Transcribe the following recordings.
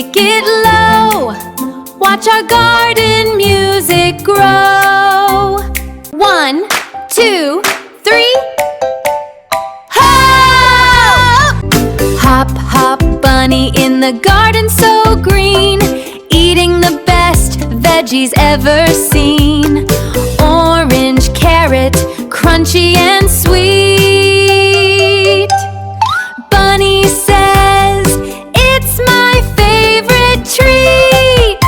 Make it low. Watch our garden music grow. 1, 2, 3. Hop! Hop, hop, bunny in the garden so green, eating the best veggies ever seen. Orange, carrot, crunchy and sweet. Bunny says it's my favorite treat.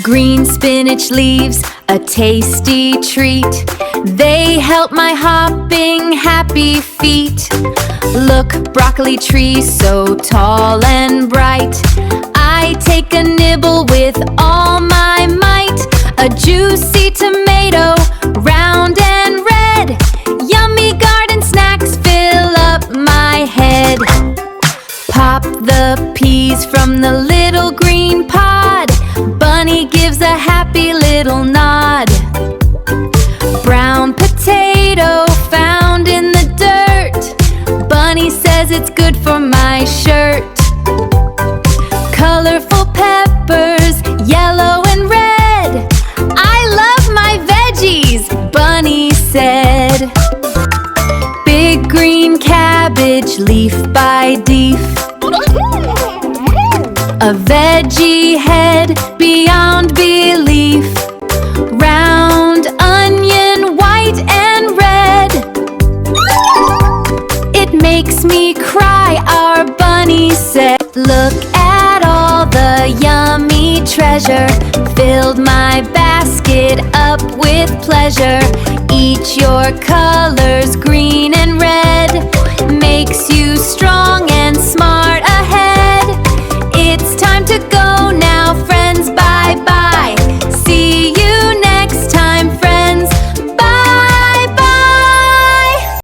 Green spinach leaves, a tasty treat. They help my hopping happy feet. Look, broccoli tree so tall and bright. I take a nibble with all my might. A juicy tomato, round and red. Yummy garden snacks fill up my head. Pop the peas from the little green pod. Bunny gives a happy little nod. Brown potato found in the dirt. Bunny says it's good for my shirt. Colorful peppers, yellow and red. I love my veggies, Bunny said. Big green cabbage, leaf by leaf. A veggie head beyond belief. Round onion, white and red. It makes me cry, our bunny said. Look at all the yummy treasure. Filled my basket up with pleasure. Eat your colors, green